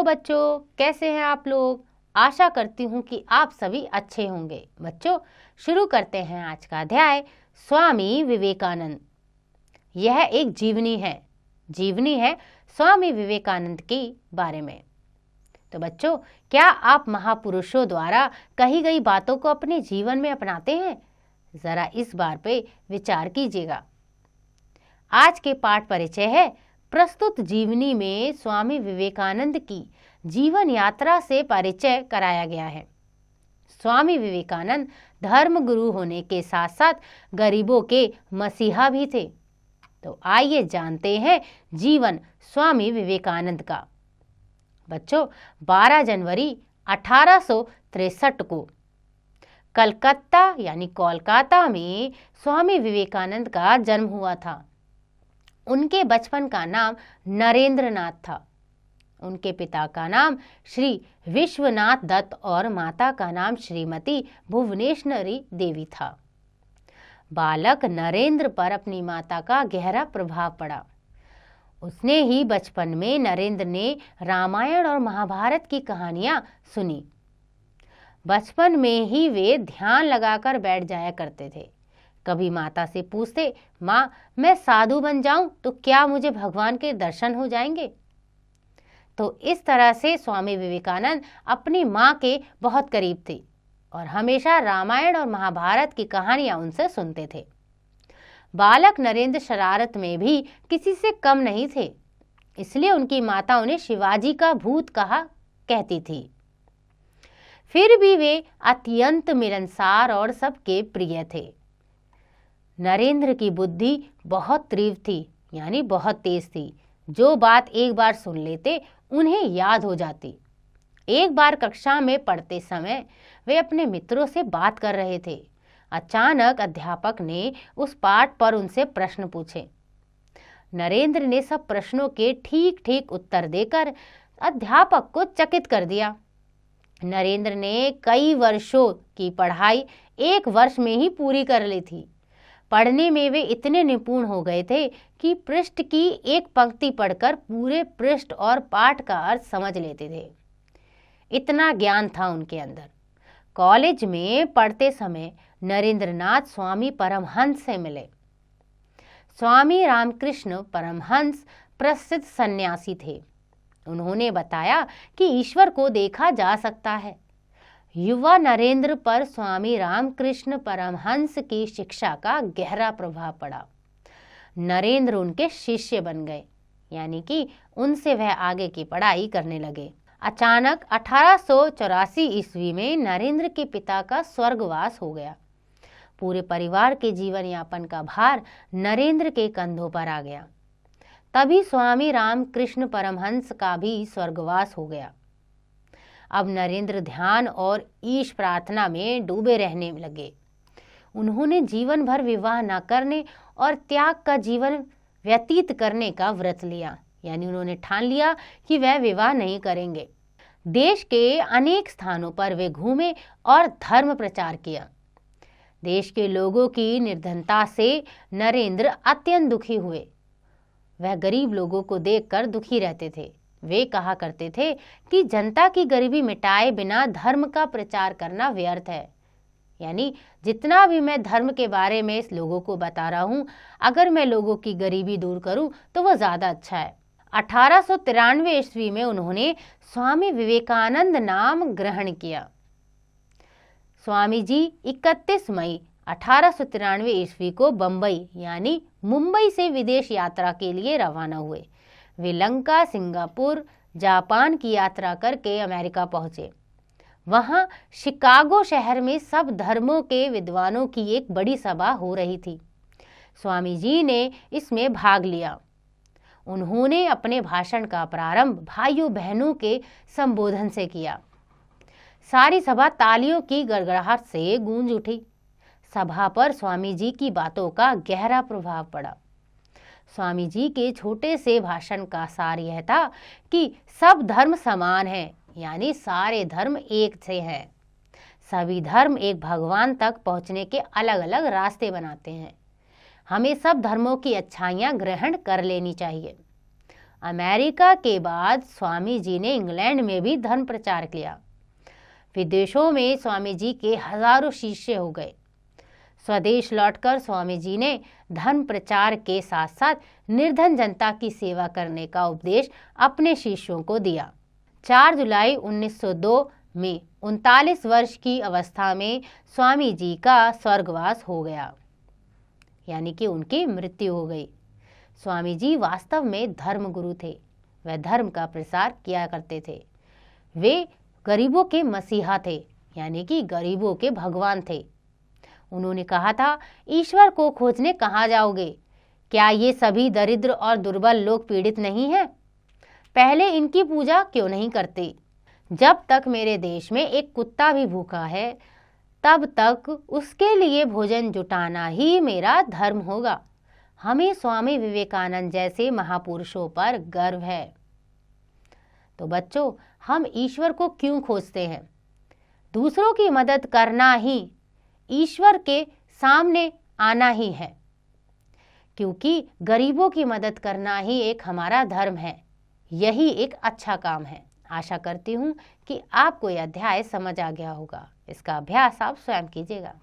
Hello बच्चों, कैसे हैं आप लोग। आशा करती हूँ कि आप सभी अच्छे होंगे। बच्चों, शुरू करते हैं आज का अध्याय। स्वामी विवेकानंद। यह एक जीवनी है स्वामी विवेकानंद के बारे में। तो बच्चों, क्या आप महापुरुषों द्वारा कही गई बातों को अपने जीवन में अपनाते हैं? जरा इस बार पे विचार कीजिएगा। आज के पाठ परिचय है। प्रस्तुत जीवनी में स्वामी विवेकानंद की जीवन यात्रा से परिचय कराया गया है। स्वामी विवेकानंद धर्म गुरु होने के साथ साथ गरीबों के मसीहा भी थे। तो आइए जानते हैं जीवन स्वामी विवेकानंद का। बच्चों, 12 जनवरी 1863 को कलकत्ता यानी कोलकाता में स्वामी विवेकानंद का जन्म हुआ था। उनके बचपन का नाम नरेंद्र नाथ था। उनके पिता का नाम श्री विश्वनाथ दत्त और माता का नाम श्रीमती भुवनेश्वरी देवी था। बालक नरेंद्र पर अपनी माता का गहरा प्रभाव पड़ा। उसने ही बचपन में नरेंद्र ने रामायण और महाभारत की कहानियां सुनी। बचपन में ही वे ध्यान लगाकर बैठ जाया करते थे। कभी माता से पूछते, माँ, मैं साधु बन जाऊं तो क्या मुझे भगवान के दर्शन हो जाएंगे? तो इस तरह से स्वामी विवेकानंद अपनी माँ के बहुत करीब थे और हमेशा रामायण और महाभारत की कहानियां उनसे सुनते थे। बालक नरेंद्र शरारत में भी किसी से कम नहीं थे, इसलिए उनकी माता उन्हें शिवाजी का भूत कहती थी। फिर भी वे अत्यंत मिलनसार और सबके प्रिय थे। नरेंद्र की बुद्धि बहुत तीव्र थी, यानी बहुत तेज थी। जो बात एक बार सुन लेते उन्हें याद हो जाती। एक बार कक्षा में पढ़ते समय वे अपने मित्रों से बात कर रहे थे। अचानक अध्यापक ने उस पाठ पर उनसे प्रश्न पूछे। नरेंद्र ने सब प्रश्नों के ठीक ठीक उत्तर देकर अध्यापक को चकित कर दिया। नरेंद्र ने कई वर्षों की पढ़ाई 1 वर्ष में ही पूरी कर ली थी। पढ़ने में वे इतने निपुण हो गए थे कि पृष्ठ की एक पंक्ति पढ़कर पूरे पृष्ठ और पाठ का अर्थ समझ लेते थे। इतना ज्ञान था उनके अंदर। कॉलेज में पढ़ते समय नरेंद्रनाथ स्वामी परमहंस से मिले। स्वामी रामकृष्ण परमहंस प्रसिद्ध सन्यासी थे। उन्होंने बताया कि ईश्वर को देखा जा सकता है। युवा नरेंद्र पर स्वामी रामकृष्ण परमहंस की शिक्षा का गहरा प्रभाव पड़ा। नरेंद्र उनके शिष्य बन गए, यानी कि उनसे वह आगे की पढ़ाई करने लगे। अचानक 1884 ईस्वी में नरेंद्र के पिता का स्वर्गवास हो गया। पूरे परिवार के जीवन यापन का भार नरेंद्र के कंधों पर आ गया। तभी स्वामी रामकृष्ण परमहंस का भी स्वर्गवास हो गया। अब नरेंद्र ध्यान और ईश प्रार्थना में डूबे रहने लगे। उन्होंने जीवन भर विवाह न करने और त्याग का जीवन व्यतीत करने का व्रत लिया, यानी उन्होंने ठान लिया कि वह विवाह नहीं करेंगे। देश के अनेक स्थानों पर वे घूमे और धर्म प्रचार किया। देश के लोगों की निर्धनता से नरेंद्र अत्यंत दुखी हुए। वह गरीब लोगों को देखकर दुखी रहते थे। वे कहा करते थे कि जनता की गरीबी मिटाए बिना धर्म का प्रचार करना व्यर्थ है। यानी जितना भी मैं धर्म के बारे में इस लोगों को बता रहा हूँ, अगर मैं लोगों की गरीबी दूर करूँ तो वो ज़्यादा अच्छा है। 1893 ईस्वी में उन्होंने स्वामी विवेकानंद नाम ग्रहण किया। स्वामी जी 31 मई 1893 ईस्वी को बम्बई यानी मुंबई से विदेश यात्रा के लिए रवाना हुए। वे लंका, सिंगापुर, जापान की यात्रा करके अमेरिका पहुंचे। वहां शिकागो शहर में सब धर्मों के विद्वानों की एक बड़ी सभा हो रही थी। स्वामी जी ने इसमें भाग लिया। उन्होंने अपने भाषण का प्रारंभ भाइयों बहनों के संबोधन से किया। सारी सभा तालियों की गड़गड़ाहट से गूंज उठी। सभा पर स्वामी जी की बातों का गहरा प्रभाव पड़ा। स्वामी जी के छोटे से भाषण का सार यह था कि सब धर्म समान हैं, यानी सारे धर्म एक से हैं। सभी धर्म एक भगवान तक पहुंचने के अलग अलग रास्ते बनाते हैं। हमें सब धर्मों की अच्छाइयाँ ग्रहण कर लेनी चाहिए। अमेरिका के बाद स्वामी जी ने इंग्लैंड में भी धर्म प्रचार किया। विदेशों में स्वामी जी के हजारों शिष्य हो गए। स्वदेश लौटकर स्वामी जी ने धर्म प्रचार के साथ साथ निर्धन जनता की सेवा करने का उपदेश अपने शिष्यों को दिया। 4 जुलाई 1902 में 39 वर्ष की अवस्था में स्वामी जी का स्वर्गवास हो गया, यानी कि उनकी मृत्यु हो गई। स्वामी जी वास्तव में धर्मगुरु थे। वह धर्म का प्रसार किया करते थे। वे गरीबों के मसीहा थे, यानी कि गरीबों के भगवान थे। उन्होंने कहा था, ईश्वर को खोजने कहाँ जाओगे? क्या ये सभी दरिद्र और दुर्बल लोग पीड़ित नहीं हैं? पहले इनकी पूजा क्यों नहीं करते? जब तक मेरे देश में एक कुत्ता भी भूखा है, तब तक उसके लिए भोजन जुटाना ही मेरा धर्म होगा। हमें स्वामी विवेकानंद जैसे महापुरुषों पर गर्व है। तो बच्चों, हम ईश्वर को क्यों खोजते हैं? दूसरों की मदद करना ही ईश्वर के सामने आना ही है, क्योंकि गरीबों की मदद करना ही एक हमारा धर्म है। यही एक अच्छा काम है। आशा करती हूँ कि आपको यह अध्याय समझ आ गया होगा। इसका अभ्यास आप स्वयं कीजिएगा।